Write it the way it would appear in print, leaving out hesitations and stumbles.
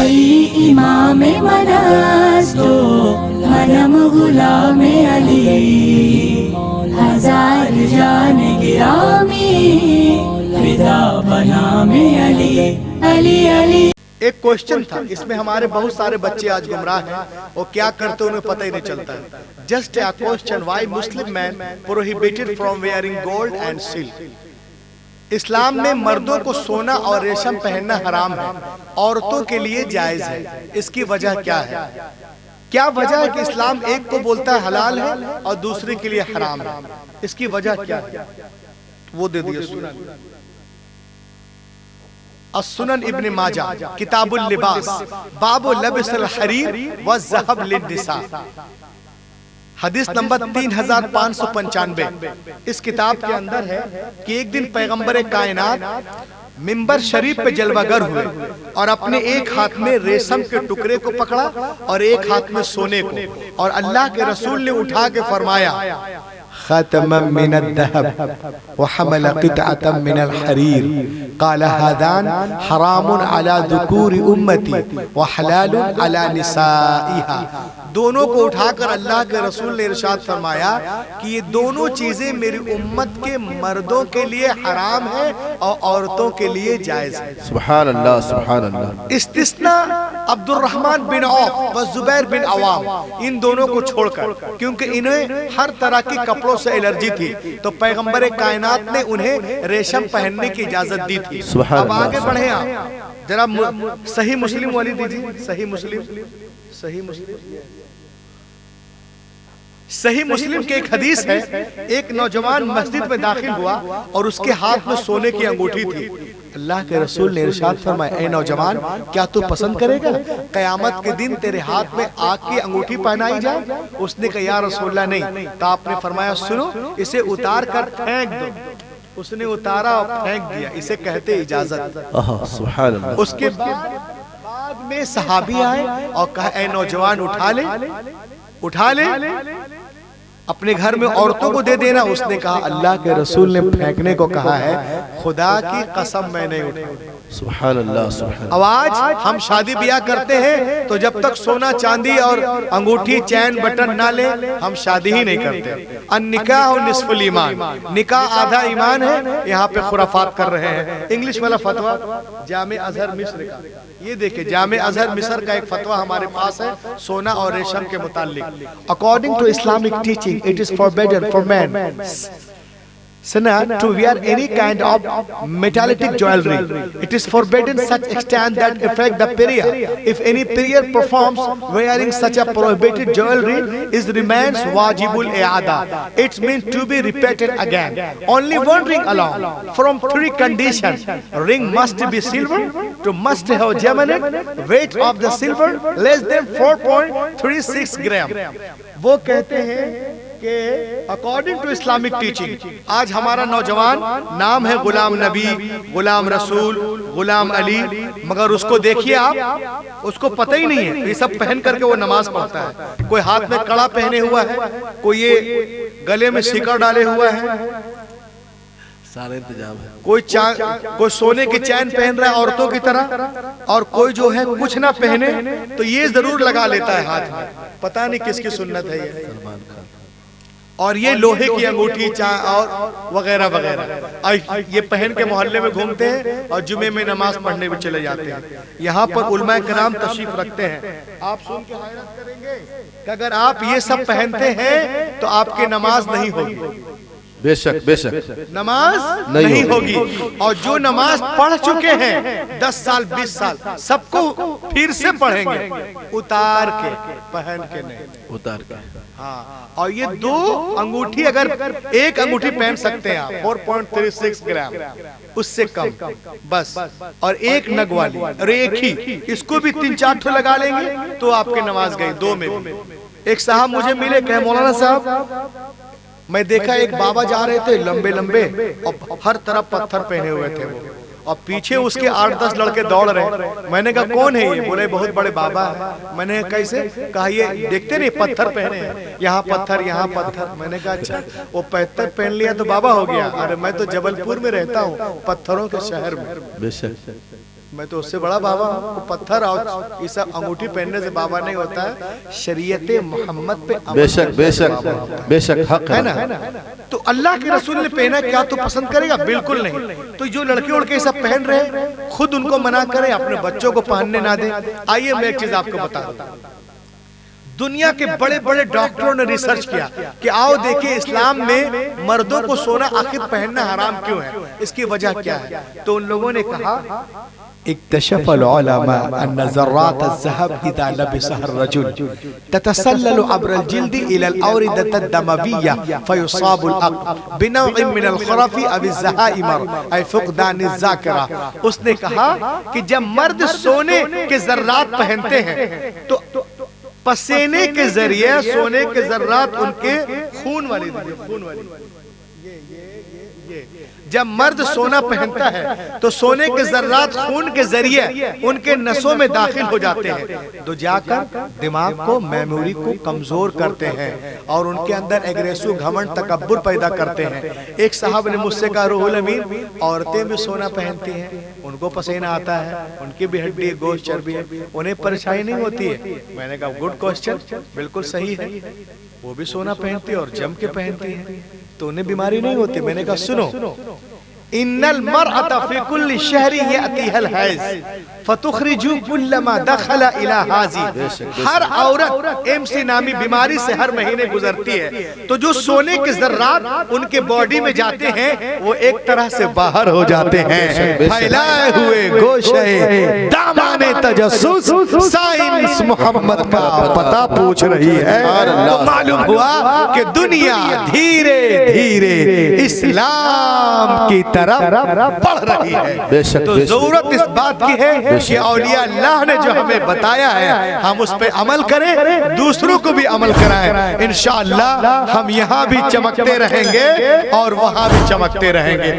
علی امام منستو منم غلام علی ہزار جان گرامی فدا بنام علی علی علی۔ ایک کوشچن تھا، اس میں ہمارے بہت سارے بچے آج گمراہ ہیں، وہ کیا کرتے انہیں پتہ ہی نہیں چلتا ہے۔ Just a question, why Muslim men prohibited from wearing gold and silk. اسلام میں مردوں کو سونا اور ریشم پہننا حرام ہے، عورتوں کے لیے جائز ہے۔ اس کی وجہ کیا ہے؟ کیا وجہ ہے کہ اسلام ایک کو بولتا ہے حلال ہے اور دوسرے کے لیے حرام ہے؟ اس کی وجہ کیا ہے؟ وہ دے دیے سنن السنن ابن ماجہ کتاب اللباس باب لبس الحریر والذہب للنساء، حدیث نمبر 3595۔ اس کتاب کے اندر ہے کہ ایک دن پیغمبر کائنات منبر شریف پہ جلوہ گر ہوئے اور اپنے ایک ہاتھ میں ریشم کے ٹکڑے کو پکڑا اور ایک ہاتھ میں سونے کو، اور اللہ کے رسول نے اٹھا کے فرمایا خاتما من الذهب وحمل قطعة من الحرير قال هذان حرام على ذكور امتي وحلال على نسائها۔ دونوں کو اٹھا کر اللہ کے رسول نے ارشاد فرمایا کہ یہ دونوں چیزیں میری امت کے مردوں کے لیے حرام ہیں اور عورتوں کے لیے جائز ہے۔ سبحان اللہ سبحان اللہ۔ استثناء عبد الرحمن بن عوف و زبیر بن عوام، ان دونوں کو چھوڑ کر، کیونکہ انہیں ہر طرح کی کپڑوں سے الرجی تھی، تو پیغمبر کائنات نے انہیں ریشم پہننے کی اجازت دی تھی۔ اب آگے بڑھیں آپ ذرا صحیح مسلم والی دیجیے، صحیح مسلم کے ایک حدیث ہے، ایک نوجوان مسجد میں داخل ہوا اور اس کے ہاتھ میں سونے کی انگوٹھی تھی۔ اللہ کے رسول نے ارشاد فرمایا اے نوجوان، کیا تو پسند کرے گا قیامت کے دن تیرے ہاتھ میں آگ کی انگوٹھی پہنائی جائے؟ اس نے کہا یا رسول اللہ نہیں۔ تو آپ نے فرمایا سنو، اسے اتار کر پھینک دو۔ اس نے اتارا اور پھینک دیا، اسے کہتے اجازت۔ سبحان اللہ۔ اس کے بعد میں صحابی آئے اور کہا اے نوجوان اٹھا لے اپنے گھر میں عورتوں کو دے دینا۔ اس نے کہا اللہ کے رسول نے پھینکنے کو کہا ہے، خدا کی قسم میں نہیں اٹھاؤں۔ سبحان اللہ سبحان اللہ۔ اب آج ہم شادی بیاہ کرتے ہیں تو جب تک سونا چاندی اور انگوٹھی چین بٹن نہ لے ہم شادی ہی نہیں کرتے۔ النکاح نصف الایمان، نکاح آدھا ایمان ہے۔ یہاں پہ خرافات کر رہے ہیں۔ انگلش والا فتویٰ جامع ازہر مصر کا، یہ دیکھیں جامع ازہر مصر کا ایک فتویٰ ہمارے پاس ہے سونا اور ریشم کے متعلق۔ According to Islamic teaching, it is forbidden for men to wear any kind of metallic jewelry. It is forbidden such extent that affect the period. If any period performs wearing such a prohibited jewelry, it remains wajibul i'ada. It means to be repeated again. Only one ring alone from 3 conditions. Ring must be silver, to must have geminate, weight of the silver less than 4.36 gram. وہ کہتے ہیں کہ according to Islamic teaching آج ہمارا نوجوان نام ہے غلام نبی، غلام رسول، غلام علی، مگر اس کو دیکھیے آپ، اس کو پتہ ہی نہیں ہے۔ یہ سب پہن کر کے وہ نماز پڑھتا ہے، کوئی ہاتھ میں کڑا پہنے ہوا ہے، کوئی یہ گلے میں سکڑ ڈالے ہوا ہے، سارے انتظام ہے، کوئی سونے کی چین پہن رہا ہے عورتوں کی طرح، اور کوئی جو ہے کچھ نہ پہنے تو یہ ضرور لگا لیتا ہے ہاتھ میں۔ پتہ نہیں کس کی سنت ہے یہ، اور یہ لوہے کی انگوٹھی اور وغیرہ وغیرہ یہ پہن کے محلے میں گھومتے ہیں اور جمعے میں نماز پڑھنے بھی چلے جاتے ہیں۔ یہاں پر علماء کرام تشریف رکھتے ہیں، آپ سن کے حیرت کریں گے کہ اگر آپ یہ سب پہنتے ہیں تو آپ کی نماز نہیں ہوگی، بے شک بے شک نماز نہیں ہوگی۔ اور جو نماز پڑھ چکے ہیں 10 سال 20 سال سب کو پھر سے پڑھیں گے، اتار کے، پہن کے نہیں، اتار کے۔ ہاں، اور یہ 2 انگوٹھی، اگر ایک انگوٹھی پہن سکتے ہیں آپ 4.36 گرام، اس سے کم بس، اور ایک نگ والی اور ایک ہی، اس کو بھی 3-4 ٹھو لگا لیں گے تو آپ کی نماز گئی 2 میں بھی۔ ایک صاحب مجھے ملے، کہے مولانا صاحب میں دیکھا ایک بابا جا رہے تھے لمبے لمبے اور ہر طرف پتھر پہنے ہوئے تھے وہ، اور پیچھے اس کے 8-10 لڑکے دوڑ رہے۔ میں نے کہا کون ہے یہ؟ بولے بہت بڑے بابا ہے۔ میں نے کیسے؟ کہا یہ دیکھتے نہیں پتھر پہنے ہیں، یہاں پتھر یہاں پتھر۔ میں نے کہا اچھا وہ پتھر پہن لیا تو بابا ہو گیا؟ ارے میں تو جبل پور میں رہتا ہوں، پتھروں کے شہر میں۔ بے شک میں تو اس سے بڑا بابا ہوں. پتھر اور یہ سب انگوٹھی پہننے سے بابا نہیں ہوتا ہے, شریعت محمد پہ عمل بے شک بے شک بے شک حق ہے ہے. نا. تو اللہ کے رسول نے پہنا, کیا تو پسند کرے گا؟ بالکل نہیں. تو جو لڑکے اڑ کے سب پہن رہے ہیں, خود ان کو منع کریں, اپنے بچوں کو پہننے نہ دیں. آئیے میں ایک چیز آپ کو بتا دوں. دنیا کے بڑے بڑے ڈاکٹروں نے ریسرچ کیا کہ آؤ دیکھیں اسلام میں مردوں کو سونا آخر پہننا حرام کیوں ہے, اس کی وجہ کیا ہے. تو ان لوگوں نے کہا اکتشف العلماء ان ذرات الذهب اذا لبسها الرجل تتسلل عبر الجلد الى الاوردة الدموية فيصاب العقل بنوع من الخرف او الزهائمر اي فقدان الذاکرہ. اس نے کہا کہ جب مرد سونے کے ذرات پہنتے ہیں تو پسینے کے ذریعے سونے کے ذرات ان کے خون والی جب مرد سونا پہنتا ہے تو سونے کے ذرات خون کے ذریعے ان کے نسوں میں داخل ہو جاتے ہیں, تو جا کر دماغ کو, میموری کو کمزور کرتے ہیں اور ان کے اندر ایگریسو, گھمنڈ, تکبر پیدا کرتے ہیں. ایک صاحب نے مجھ سے کہا روح الامین عورتیں بھی سونا پہنتی ہیں, ان کو پسینہ آتا ہے, ان کی بھی ہڈی گوشت چربی ہے, انہیں پریشانی نہیں ہوتی ہے. میں نے کہا گڈ کوسچن, بالکل صحیح ہے, وہ بھی سونا پہنتی اور جم کے پہنتی ہیں تو انہیں بیماری نہیں ہوتی. میں نے کہا سنو, ان المرأة فی کل شہر یأتیها الحیض فتخرج کل ما دخل الى حاضی. ہر عورت ایم سی نامی بیماری سے ہر مہینے گزرتی ہے, تو جو سونے کے ذرات ان کے باڈی میں جاتے ہیں وہ ایک طرح سے باہر ہو جاتے ہیں. پھیلائے ہوئے گوشے دامان تجسس سائنس محمد کا پتہ پوچھ رہی ہے. تو معلوم ہوا کہ دنیا دھیرے دھیرے اسلام کی طرف بڑھ رہی ہے. تو ضرورت اس بات کی ہے کہ اولیاء اللہ نے جو ہمیں بتایا ہے ہم اس پہ عمل کریں, دوسروں کو بھی عمل کرائیں. انشاءاللہ ہم یہاں بھی چمکتے رہیں گے اور وہاں بھی چمکتے رہیں گے.